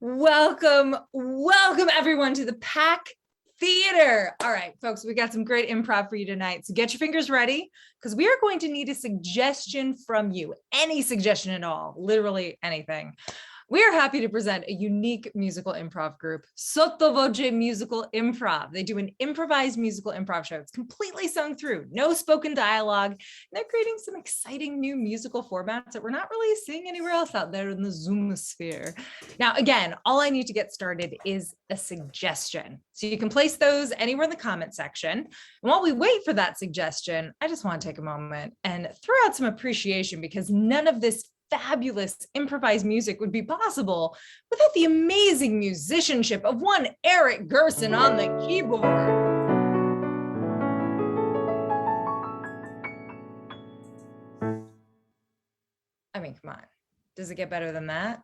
Welcome everyone to the Pack Theater. All right, folks, we got some great improv for you tonight. So get your fingers ready because we are going to need a suggestion from you. Any suggestion at all, literally anything. We are happy to present a unique musical improv group, Sotto Voce Musical Improv. They do an improvised musical improv show. It's completely sung through, no spoken dialogue. And they're creating some exciting new musical formats that we're not really seeing anywhere else out there in the Zoom sphere. Now, again, all I need to get started is a suggestion. So you can place those anywhere in the comment section. And while we wait for that suggestion, I just want to take a moment and throw out some appreciation because none of this fabulous improvised music would be possible without the amazing musicianship of one Eric Gerson on the keyboard. I mean, come on, does it get better than that?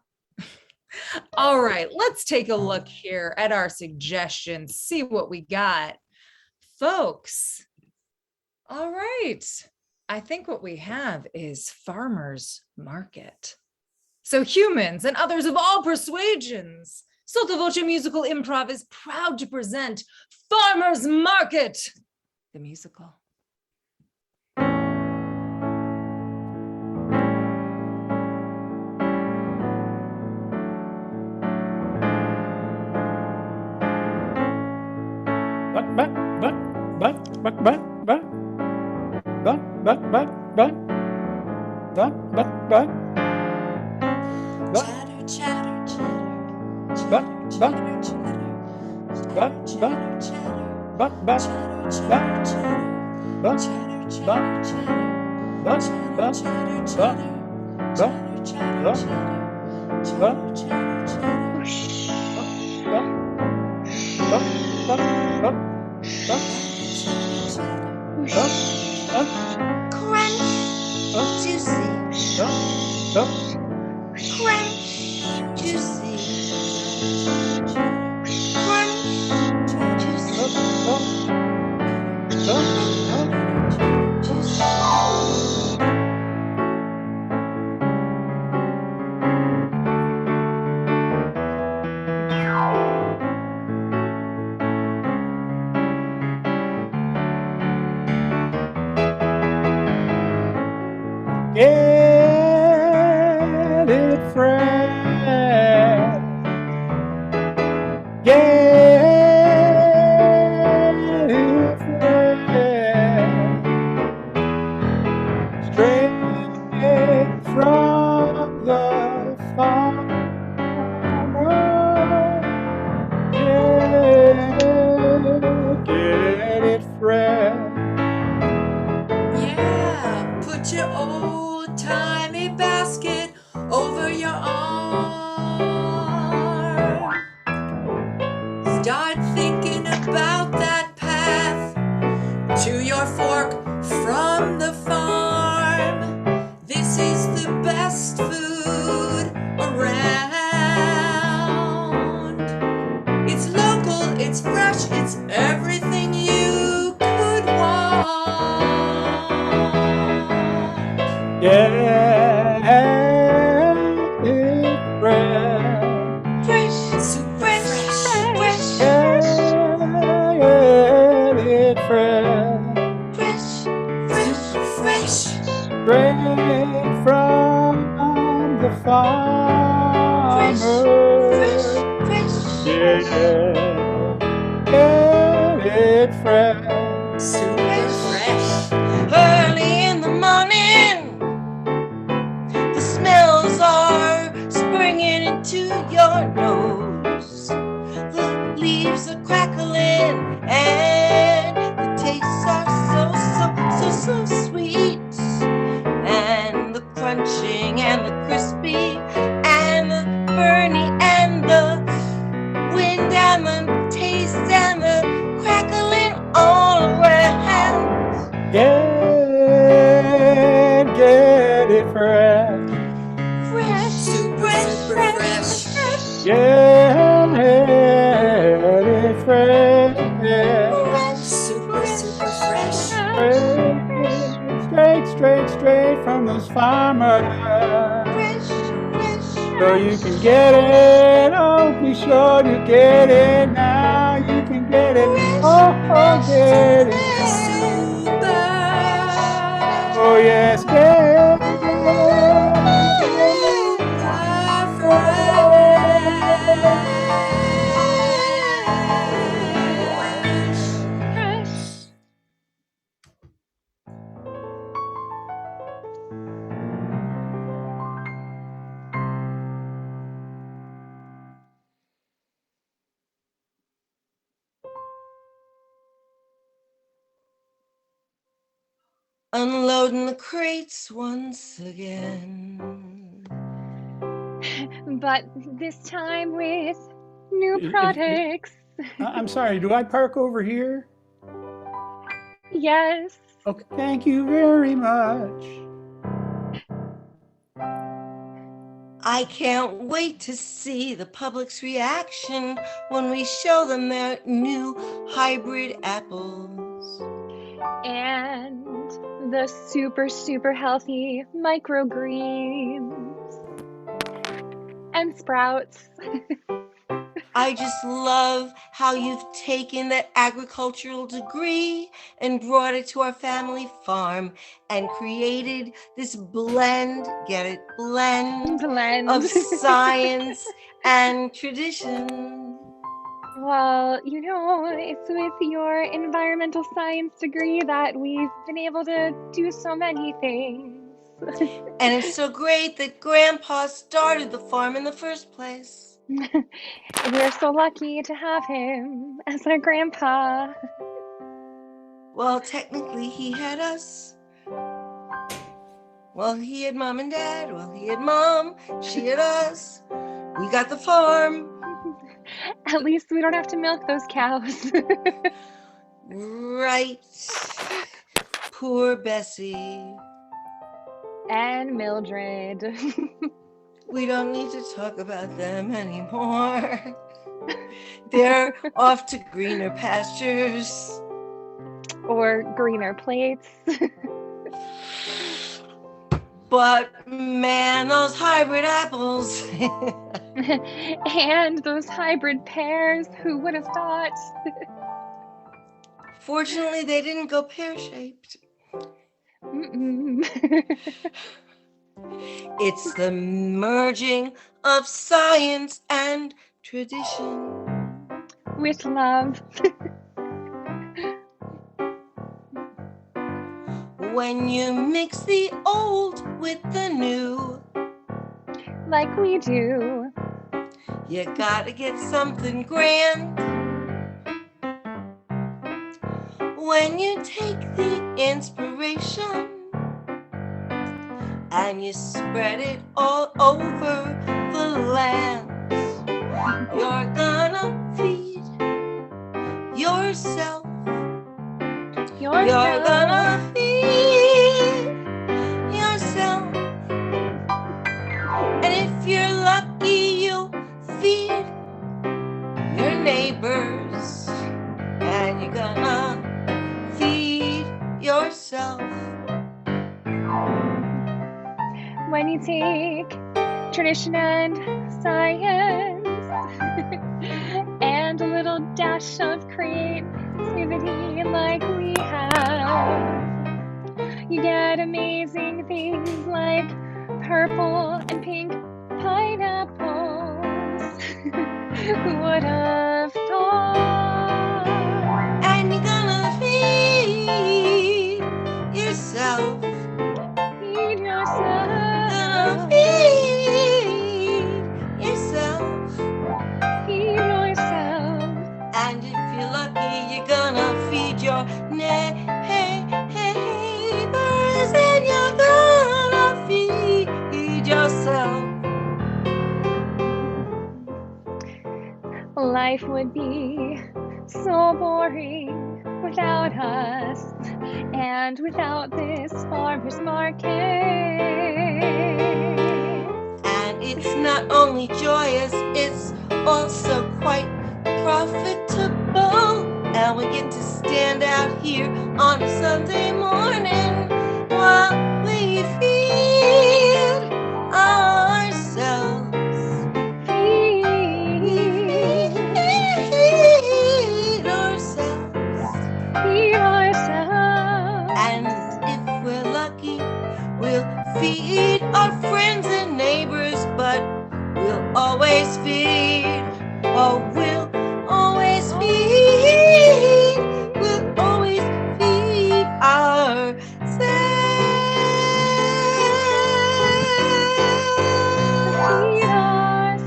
All right, let's take a look here at our suggestions, see what we got. Folks, all right. I think what we have is farmers market. So humans and others of all persuasions, Sotto Voce Musical Improv is proud to present Farmers Market, the musical. Get it fresh. Get it fresh. Straight from the farmer. Get it fresh. Yeah, put your old-timey basket over your arm. Start thinking about that path to your fork from the farm. This is the best food around. It's local, it's fresh, it's everything you could want. Get it fresh. Fresh, super fresh, fresh, Get it fresh. fresh, fresh, fresh. Straight from the farmer. Fresh, Yeah. Get it fresh. super fresh. Early in the morning, the smells are springing into your nose. The leaves are crackling and the tastes are so sweet. And the crunching and the crispy and the burny and the wind and the taste and the crackling all around. Get it fresh. Fresh, super fresh. Get it fresh. Super fresh. Straight from those farmers. Fresh. So you can get it, oh sure to get it now. You can get it. Oh, get it. Super. Oh, yes, get it. Fresh. Unloading the crates once again. But this time with new products. I'm sorry, do I park over here? Yes. Okay, thank you very much. I can't wait to see the public's reaction when we show them their new hybrid apples. And the super healthy microgreens and sprouts. I just love how you've taken that agricultural degree and brought it to our family farm and created this blend, get it, blend of science and tradition. Well, you know, it's with your environmental science degree that we've been able to do so many things. And it's so great that Grandpa started the farm in the first place. We're so lucky to have him as our grandpa. Well, technically, he had us. Well, he had Mom and Dad. Well, he had Mom. She had us. We got the farm. At least we don't have to milk those cows. Right. Poor Bessie. And Mildred. We don't need to talk about them anymore. They're off to greener pastures. Or greener plates. But man, those hybrid apples. And those hybrid pears, who would have thought? Fortunately, they didn't go pear-shaped. It's the merging of science and tradition. With love. When you mix the old with the new, Like we do. you gotta get something grand. When you take the inspiration and you spread it all over the land, you're gonna feed yourself. You're gonna feed yourself. And if you're lucky, you'll feed your neighbors. And you're gonna feed yourself. When you take tradition and science and a little dash of creativity like we have, you get amazing things like purple and pink pineapples. Who would have thought? And you're gonna feed yourself. Feed yourself. Gonna feed yourself. Feed yourself. And if you're lucky, you're gonna feed your neighbors. And you're gonna feed yourself. Life would be so boring without us and without this farmer's market. And it's not only joyous, it's also quite profitable. And we get to stand out here on a Sunday morning while we feed ourselves. Feed feed, or will always feed, will always feed Feed ourselves. ourselves.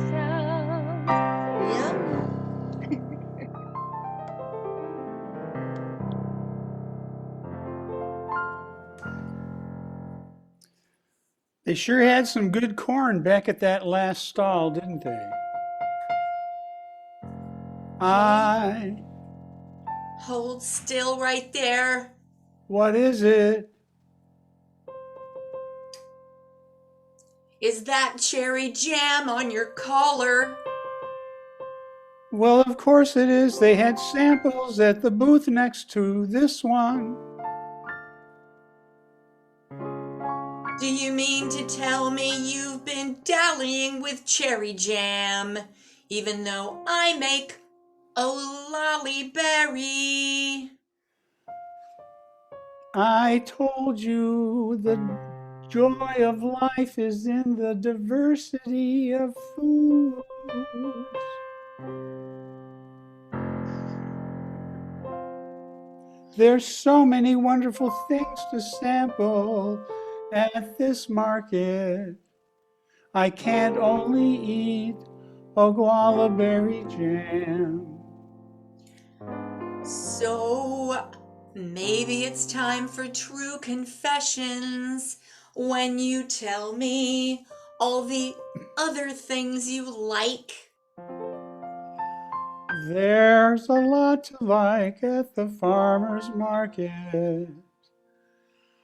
Yep. They sure had some good corn back at that last stall, didn't they? I. Hold still right there. What is it? Is that cherry jam on your collar? Well, of course it is. They had samples at the booth next to this one. Do you mean to tell me you've been dallying with cherry jam, even though I make a lollyberry? I told you the joy of life is in the diversity of foods. There's so many wonderful things to sample at this market. I can't only eat a guava berry jam. So maybe it's time for true confessions when you tell me all the other things you like. There's a lot to like at the farmer's market.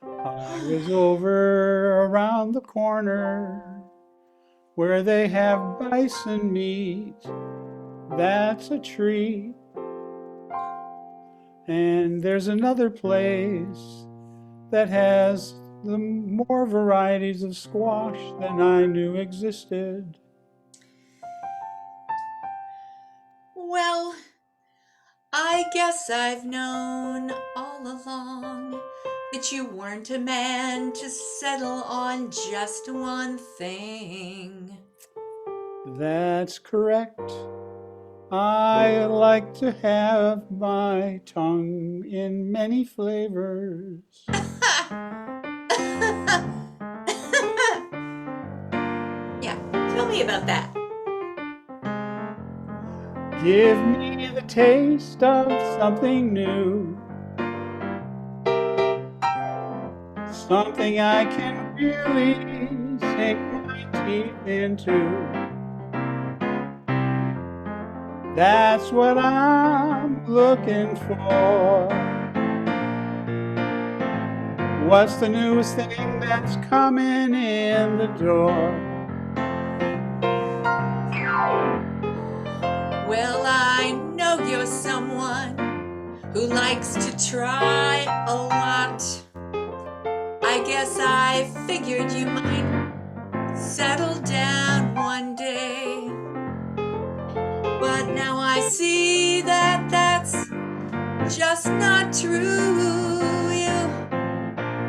I was over around the corner where they have bison meat. That's a treat. And there's another place that has the more varieties of squash than I knew existed. Well, I guess I've known all along that you weren't a man to settle on just one thing. That's correct. I like to have my tongue in many flavors. Yeah, tell me about that. Give me the taste of something new. Something I can really sink my teeth into. That's what I'm looking for. What's the newest thing that's coming in the door? Well, I know you're someone who likes to try a lot. I guess I figured you might settle down one day. But now I see that that's just not true. You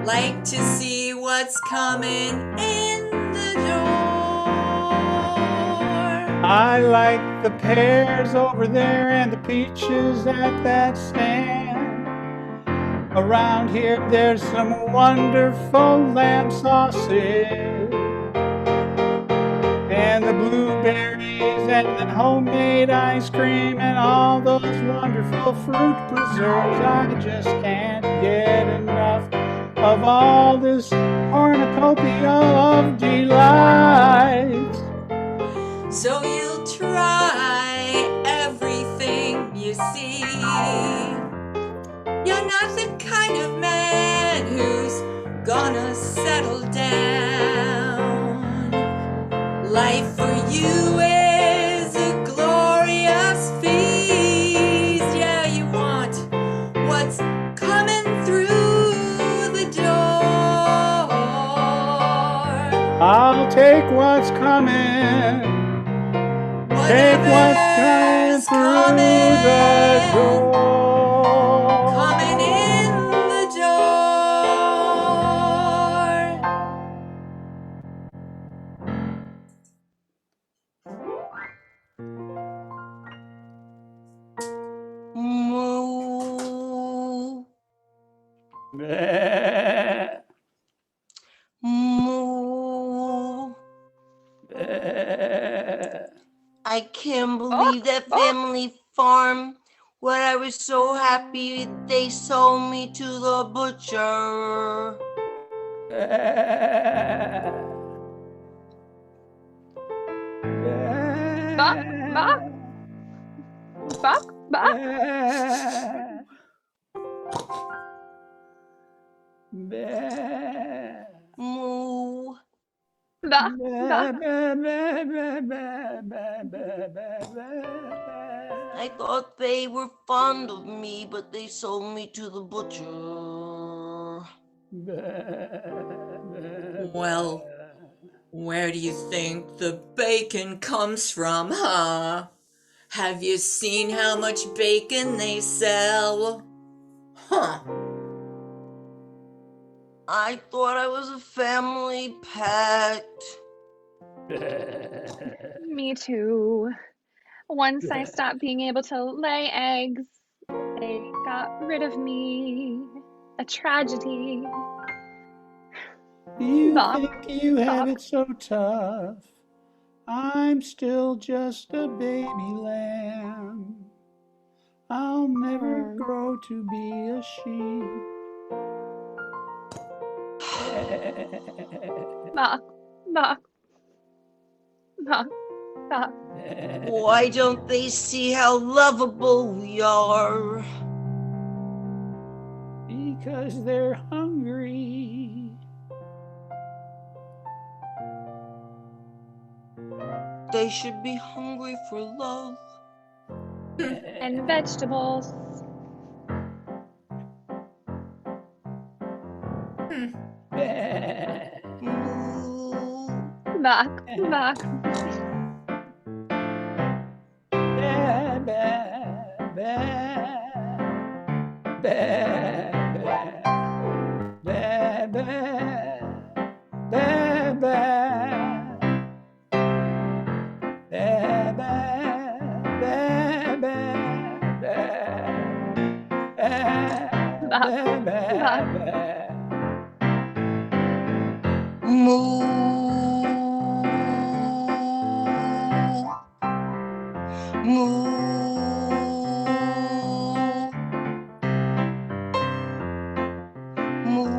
like to see what's coming in the door. I like the pears over there and the peaches at that stand. Around here there's some wonderful lamb sausage. And the blueberries and the homemade ice cream and all those wonderful fruit preserves. I just can't get enough of all this cornucopia of delights. So you'll try everything you see. You're not the kind of man who's gonna settle down. Life for you is a glorious feast. Yeah, you want what's coming through the door. I'll take what's coming. Take what's coming through the door. Coming in the door. Bleh. Moo. Bleh. I can't Bok, believe that bok. family farm. When I was so happy they sold me to the butcher. Bok, bok, bok, bok. Moo. Bok, bok. I thought they were fond of me, but they sold me to the butcher. Well, where do you think the bacon comes from, huh? Have you seen how much bacon they sell? Huh. I thought I was a family pet. Me too. Once I stopped being able to lay eggs, they got rid of me. A tragedy. You Bok, think you have bok. it so tough. I'm still just a baby lamb. I'll never grow to be a sheep. Bok, bok, bok, bok. Why don't they see how lovable we are? Because they're hungry. They should be hungry for love. And vegetables. Moo. Bok, bok. Bok, bok. Moo. Moo. Moo.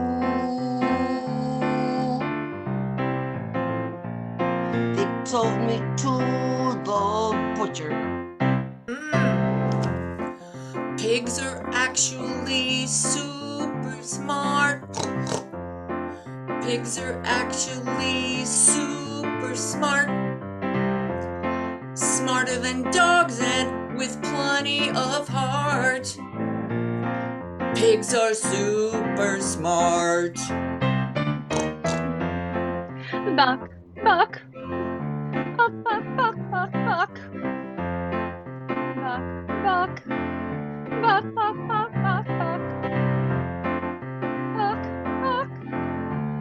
They told me to the butcher. Pigs are actually super smart. Pigs are actually super smart. Smarter than dogs and with plenty of heart. Pigs are super smart. Bok, bok. Bok, bok, bok, bok, bok. Bok, bok. Bok, bok, bok, bok, bok. Bok, bok.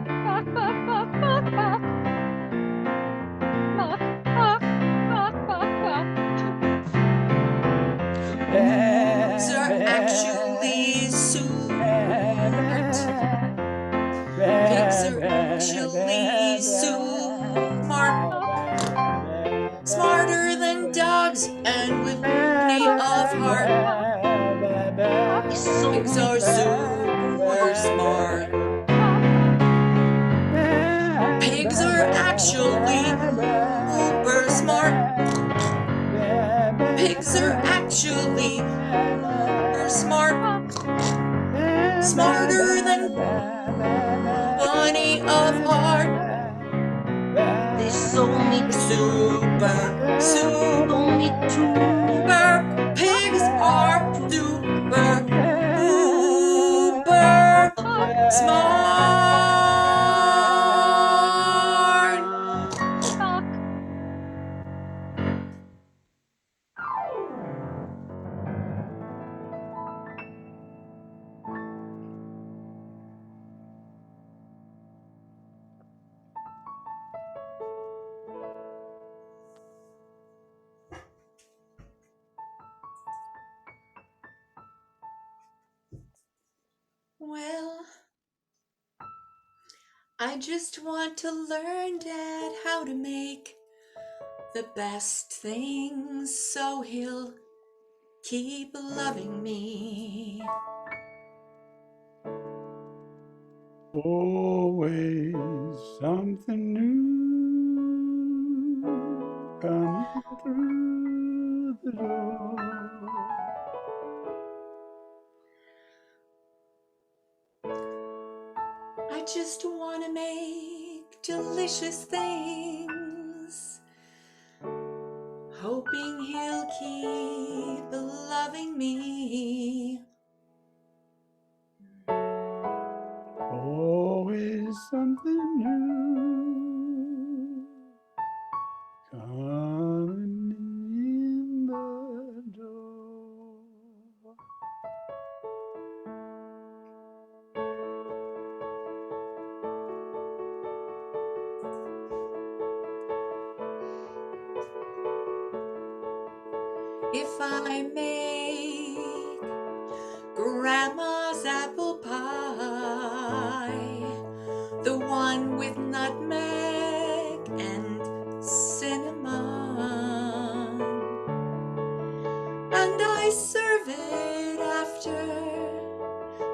Bok, bok, bok, bok, bok. Bok, bok, bok, bok, bok. Pigs are actually smart. Pigs are actually smart. Smarter than dogs and with plenty of heart. Pigs are super smart. Pigs are actually super smart. Pigs are actually super smart. Smarter than plenty of heart. They sold me Super, super. me to Pigs are super, super smart. Bok. I just want to learn, Dad, how to make the best things so he'll keep loving me. Always something new coming through the door. I just want to make delicious things, hoping he'll keep loving me. Always something new coming in the door. If I make Grandma's apple pie, the one with nutmeg and cinnamon, and I serve it after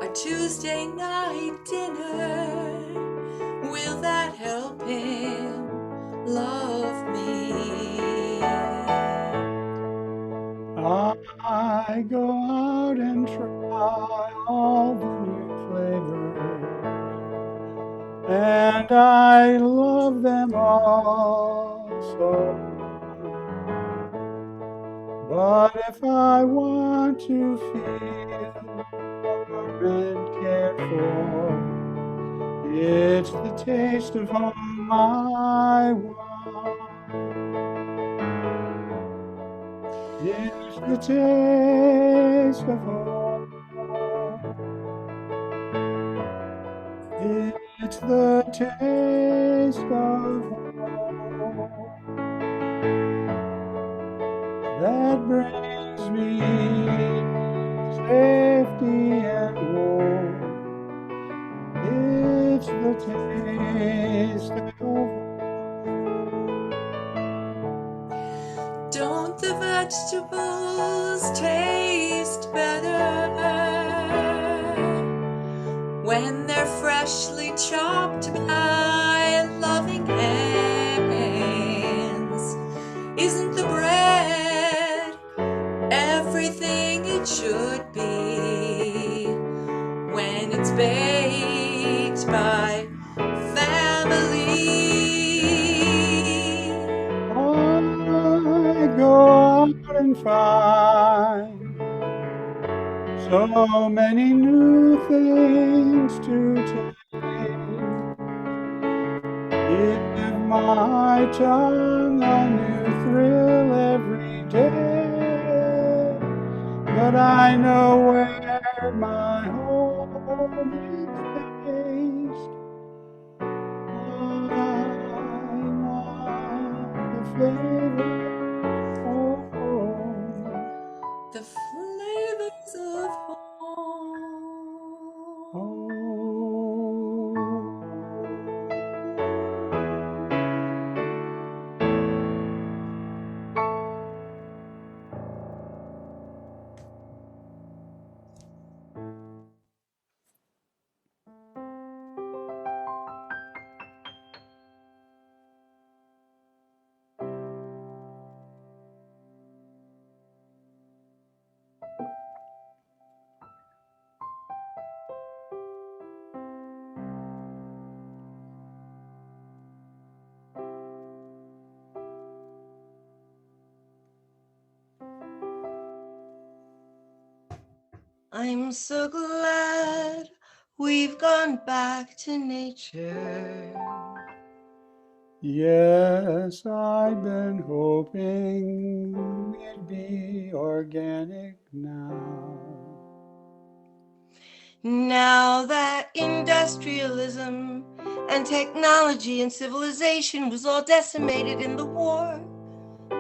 our Tuesday night dinner, will that help him love me? I go out and try all the new flavors, and I love them all so much. But if I want to feel warm and cared for, it's the taste of home I want. It's the taste of home. It's the taste of home that brings me safety and warmth. It's the taste of home. Don't the vegetables taste better when they're freshly chopped by loving hands? Isn't the bread everything it should be when it's baked by family? I go out and find so many new things to taste. Give my tongue a new thrill every day, but I know where my home is based. I want the flavors of home. The flavors of home. I'm so glad we've gone back to nature. Yes, I've been hoping we'd be organic now. Now that industrialism and technology and civilization was all decimated in the war,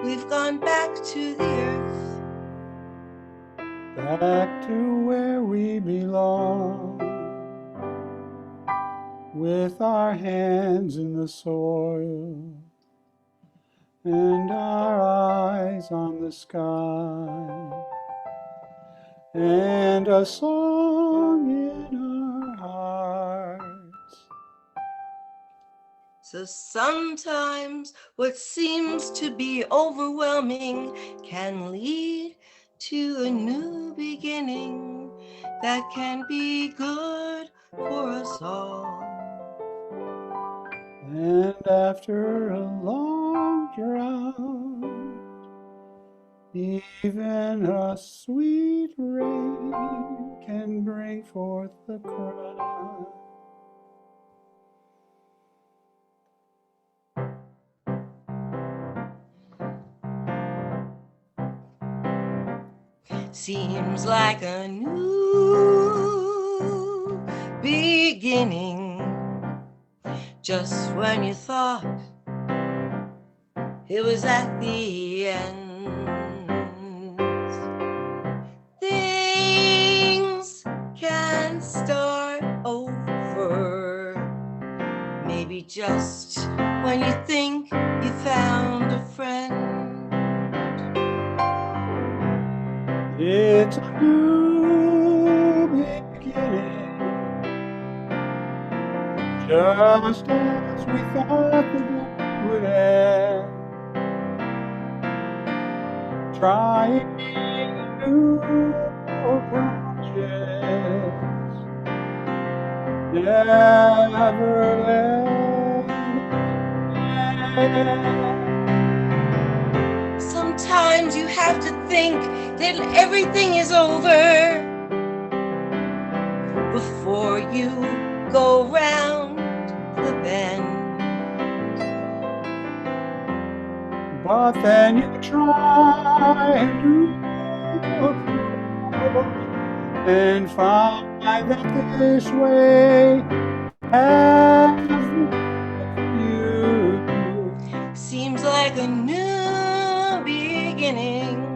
we've gone back to the earth. Back to where we belong. with our hands in the soil and our eyes on the sky and a song in our hearts. So sometimes what seems to be overwhelming can lead to a new beginning that can be good for us all. And after a long drought, even a sweet rain can bring forth the crop. Seems like a new beginning just when you thought it was at the end. Things can start over, maybe just when you think you found a friend. It's a new beginning, just as we thought the day would end. Trying new approaches, never let it end. Sometimes you have to think that everything is over before you go round the bend. But then you try a new approach and find that this way has the best for you. Seems like a new beginning.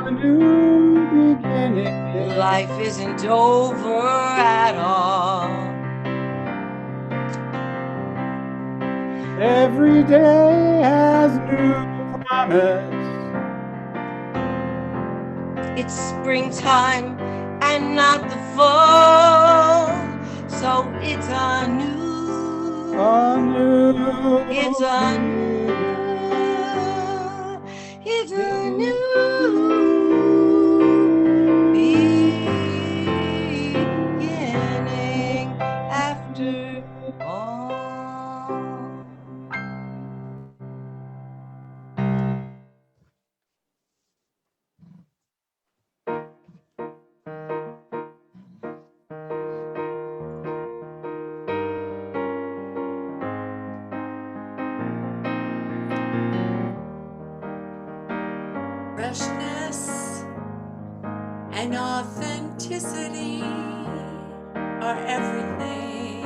A new beginning. Life isn't over at all. Every day has new promise. It's springtime and not the fall, so it's a new beginning after all. Freshness and authenticity are everything.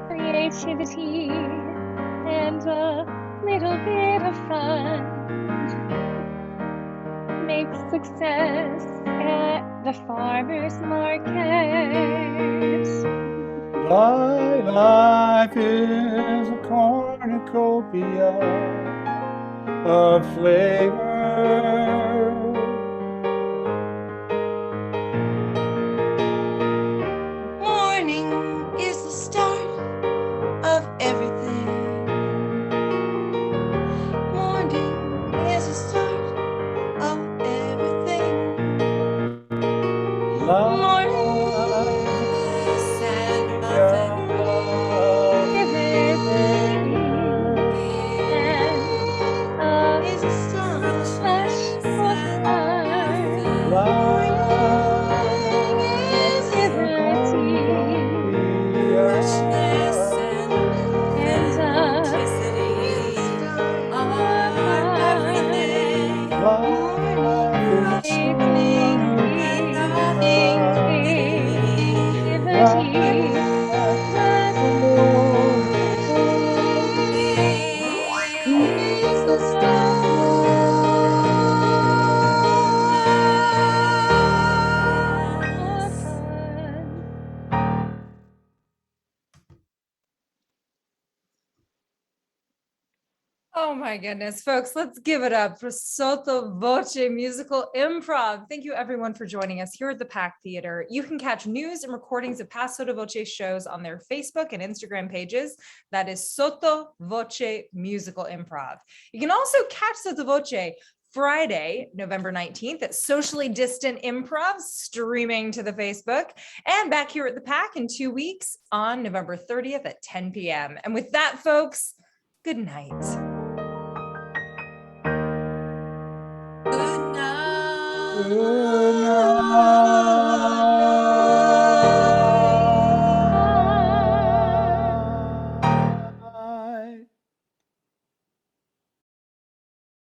Creativity and a little bit of fun make success at the farmer's market. My life is a cornucopia of flavor. Morning is the start of everything. Morning is the start of everything. Oh my goodness, folks, let's give it up for Sotto Voce musical improv. Thank you everyone for joining us here at the Pack Theater. You can catch news and recordings of past Sotto Voce shows on their Facebook and Instagram pages. That is Sotto Voce musical improv. You can also catch Sotto Voce Friday, November 19th at Socially Distant Improv, streaming to the Facebook, and back here at the Pack in 2 weeks on November 30th at 10 p.m. And with that, folks, good night. Good night. Good night.